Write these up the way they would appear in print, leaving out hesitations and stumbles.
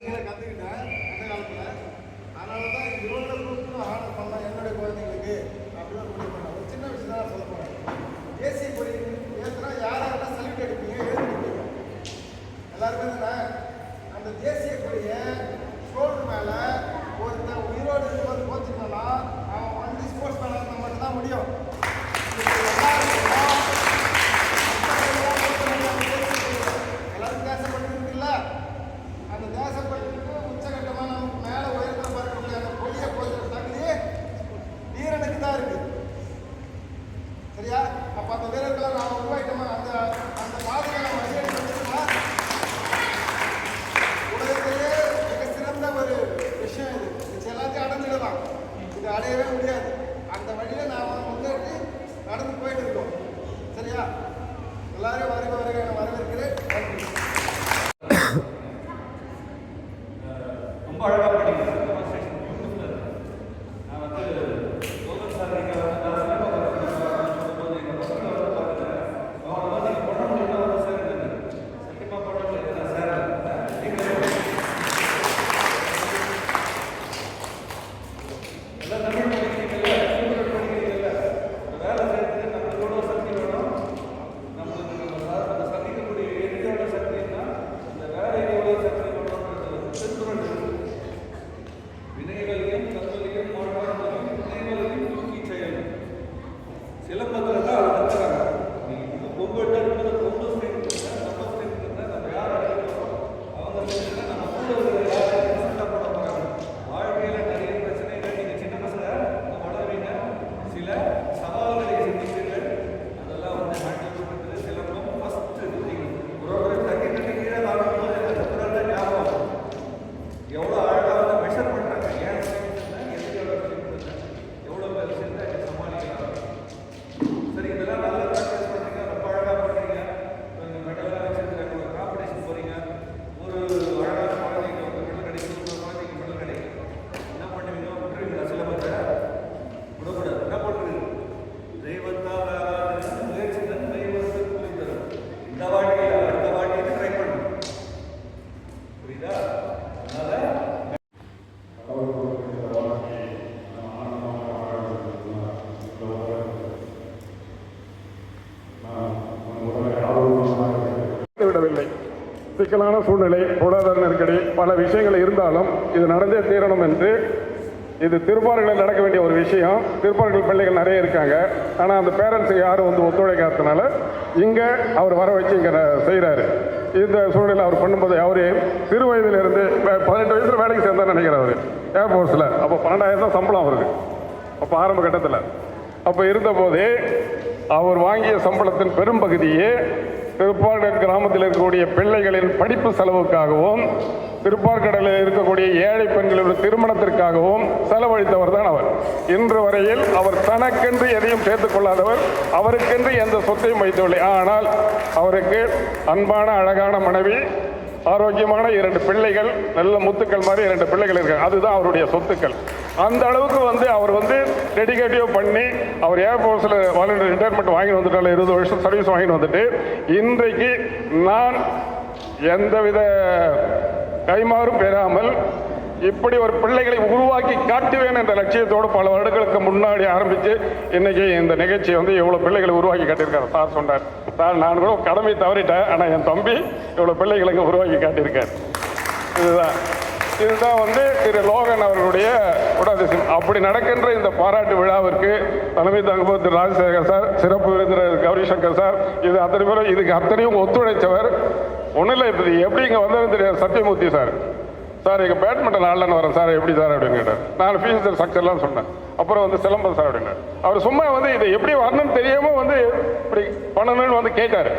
கற்றுக்கிட்டேன் அந்த காலத்தில். அதனால தான் இவரோட குரூப்னு ஆர்டர் பண்ணலாம் என்னுடைய குழந்தைங்களுக்கு அப்படிலாம் முடிவு பண்ணேன். ஒரு சின்ன விஷயம் தான் சொல்ல போகிறேன். தேசிய கொடி ஏற்றுனா யாரெல்லாம் சல்யூட் அடிப்பீங்க, எழுதிப்பீங்க எல்லாருமே தானே. அந்த தேசிய கொடியை ஷோல்டர் மேலே ஒருத்தன் உயிரோடு இருக்கும்போது போச்சுன்னா அவன் வந்து ஸ்போர்ட்ஸ் மேலே இருந்தால் மட்டும்தான் முடியும். எல்லாரும் தேசப்பட்டிருக்குல்ல, அந்த தேசப்பட்டிருக்கு உச்சகட்டமாக நமக்கு மேலே உயர்ந்த பார்க்கக்கூடிய அந்த கொடியை போகிற தகுதி வீரனுக்கு தான் இருக்கு. சரியா? அப்போ அந்த வீரர்களை நாம் உருவாக்கிட்டோமா, அந்த அந்த பாதையை நம்ம அதிகரிச்சோம்னா உலகத்திலே மிக சிறந்த ஒரு விஷயம் இது. இது எல்லாத்தையும் அடைஞ்சிடலாம், இது அடையவே முடியாது. அந்த வழியை நாம் முன்னேறி நடந்து போயிட்டு இருக்கோம். சரியா? எல்லாரையும் வருக வருக நான் வரவேற்கிறேன். நன்றி. ரொம்ப அழகாக படிக்கிறேன். டெமான்ஸ்ட்ரேஷன் பியூட்டிஃபுல்லாக இருக்குது. நான் வந்து கோவிந்த் சார் நீங்கள் சொல்லும்போது எங்கள் பசங்களை வந்து பார்த்துட்டேன். அவனை வந்து நீங்கள் பண்ண முடியும்னா வந்து சார் சத்தியமாக பண்ண முடியாது சார். எல்லாம் தமிழ் படிக்கிறீங்கல்ல, சூப்பர் படிக்கிறீங்கல்ல, வேலை செய்யறதுக்கு நம்மளோட சக்தி வேணும். நம்மளுக்கு அந்த சக்திக்கக்கூடிய எதிரோட சக்தின்னா இந்த வேலை எவ்வளோ சக்தி வேணும்ன்றது திருக்குறள் இருக்கு. வினைகளையும் தத்துவத்தையும் மாற்றாமையும் வினைகளையும் தூக்கி செய்யணும். சிலம்பத்தில் தான் அதை நடத்துறாங்க. நீங்கள் பொங்கல் என்பது பொங்கல் ஸ்டேட் நம்ம ஸ்டேட் நம்ம யார் அடைக்கிறோம் அவங்க ஸ்டேட் நம்ம கூட இருக்கிற யாரும் சண்டை போட போகிறாங்க. வாழ்க்கையில் நிறைய பிரச்சனைகள் நீங்கள் சின்ன பசங்க வளர்வீங்க, சில சவால்களை சந்திப்பீர்கள். அதெல்லாம் வந்து ஹேண்டில் பண்ணுறது சிலம்பம் ஃபஸ்ட்டு. நீங்கள் ஒரு டக்கு கீழே ஆகும்போது அந்த குரல் தான் ஞாபகம். எவ்வளோ அழகாக வந்து மெஷர் பண்ணுறாங்க. ஏன் எதிரியோட எவ்வளோ பேர் சேர்ந்து அதை சமாளிக்கலாம். சரி, இதெல்லாம் நல்லா ப்ராக்டிஸ் பண்ணுறீங்க, ரொம்ப அழகாக பண்ணுறீங்க. நீங்கள் மெடல்லாம் வச்சுருக்காங்க, ஒரு காம்படிஷன் போகிறீங்க, ஒரு அழகான குழந்தைங்க வந்து மெடல் கிடைக்கும், ஒரு குழந்தைக்கு மெடல் கிடைக்கும். என்ன பண்ணுவீங்க? விட்டுருவீங்களா? சிலபத்தை விடக்கூடாது. என்ன பண்ணுறீங்க? தெய்வத்தால் முயற்சி தான் தெய்வத்தை கூலி தரும். இந்த வாழ்க்கையில் அடுத்த வாழ்க்கையை ட்ரை பண்ணணும். புரியுதா? அதனால விடவில்லை. சிக்கலான சூழ்நிலை, பொருளாதார நெருக்கடி, பல விஷயங்கள் இருந்தாலும் இது நடந்தே தீரணும் என்று. இது திருப்பார்களில் நடக்க வேண்டிய ஒரு விஷயம். திருப்பார்கள் பிள்ளைகள் நிறைய இருக்காங்க. ஆனால் அந்த பேரண்ட்ஸுக்கு யாரும் வந்து ஒத்துழைக்காததுனால இங்கே அவர் வர வச்சு இங்கே செய்கிறாரு. இந்த சூழ்நிலை அவர் பண்ணும்போது அவர் சிறு வயதிலிருந்து 18 வயசில் வேலைக்கு சேர்ந்தார் நினைக்கிறார் அவர் ஏர்ஃபோர்ஸில். அப்போ 12,000 தான் சம்பளம் அவருக்கு அப்போ ஆரம்ப கட்டத்தில். அப்போ இருந்தபோதே அவர் வாங்கிய சம்பளத்தின் பெரும்பகுதியே திருப்பார்கடல் கிராமத்தில் இருக்கக்கூடிய பிள்ளைகளின் படிப்பு செலவுக்காகவும் திருப்பார்கடலில் இருக்கக்கூடிய ஏழை பெண்களுடைய திருமணத்திற்காகவும் செலவழித்தவர் தான் அவர். இன்று வரையில் அவர் தனக்கென்று எதையும் சேர்த்துக் கொள்ளாதவர், அவருக்கென்று எந்த சொத்தையும் வைத்துவில்லை. ஆனால் அவருக்கு அன்பான அழகான மனைவி, ஆரோக்கியமான 2 பிள்ளைகள், நல்ல முத்துக்கள் மாதிரி 2 பிள்ளைகள் இருக்காங்க. அதுதான் அவருடைய சொத்துக்கள். அந்த அளவுக்கு வந்து அவர் வந்து டெடிகேட்டிவ் பண்ணி அவர் ஏர்ஃபோர்ஸில் வாலண்டியர் ரிட்டையர்மெண்ட் வாங்கி வந்துட்டால 20 வருஷம் சர்வீஸ் வாங்கிட்டு வந்துட்டு இன்றைக்கு நான் எந்தவித கைமாறும் பெறாமல் இப்படி ஒரு பிள்ளைகளை உருவாக்கி காட்டுவேன் என்ற லட்சியத்தோடு பல வருடங்களுக்கு முன்னாடி ஆரம்பித்து இன்னைக்கு இந்த நிகழ்ச்சியை வந்து இவ்வளோ பிள்ளைகளை உருவாக்கி காட்டியிருக்காரு. சார் சொன்னார், சார் நான் கூட கடமை தவறிட்டேன், ஆனால் என் தம்பி இவ்வளோ பிள்ளைகளை உருவாக்கி காட்டியிருக்கார். இதுதான் வந்து திரு லோகன் அவர்களுடைய குணாதிசயம். அப்படி நடக்கின்ற இந்த பாராட்டு விழாவிற்கு தலைமை தாங்கும்போது திரு ராஜசேகர் சார், சிறப்பு விருந்தினர் கௌரி சங்கர் சார், இது அத்தனை பேரும் இதுக்கு அத்தனையும் ஒத்துழைத்தவர். ஒன்றும் இல்லை, இப்போ எப்படி இங்கே வந்தது தெரியாது சத்தியமூர்த்தி சார். சார் எங்கள் பேட்மிண்டன் ஆடலன்னு வரேன் சார், எப்படி சார் அப்படின்னு கேட்டார். நான் ஃபீஸர் ஸ்ட்ரக்சர்லாம் சொன்னேன். அப்புறம் வந்து சிலம்பம் சார் அப்படின்னார். அவர் சும்மா வந்து இதை எப்படி வரணும்னு தெரியாமல் வந்து இப்படி பண்ணணும்னு வந்து கேட்டார்.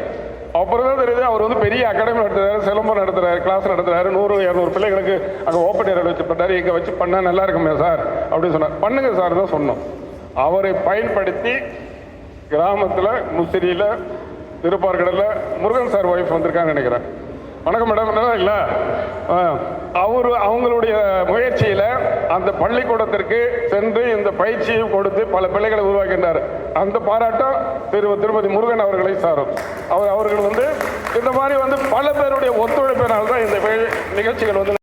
அப்புறம் தான் தெரியுது அவர் வந்து பெரிய அகாடமி நடத்துறாரு, சிலம்பம் நடத்துறாரு, கிளாஸ் நடத்துறாரு. 100-200 பிள்ளைகளுக்கு அங்கே ஓப்பன் ஏரியாவில் வச்சு பண்ணாரு. இங்கே வச்சு பண்ணால் நல்லா இருக்குமே சார் அப்படின்னு சொன்னார். பண்ணுங்க சார் தான் சொன்னோம். அவரை பயன்படுத்தி கிராமத்தில் முசிறியில் திருப்பார்கடலில் முருகன் சார் ஒய்ஃப் வந்திருக்காங்கன்னு நினைக்கிறேன். வணக்கம் மேடம். இல்லை, அவங்களுடைய முயற்சியில் அந்த பள்ளிக்கூடத்திற்கு சென்று இந்த பயிற்சியை கொடுத்து பல பிள்ளைகளை உருவாக்கின்றார். அந்த பாராட்டம் திருமதி முருகன் அவர்களை சாரும். அவர்கள் வந்து இந்த மாதிரி வந்து பல பேருடைய ஒத்துழைப்பினால்தான் இந்த நிகழ்ச்சிகள் வந்து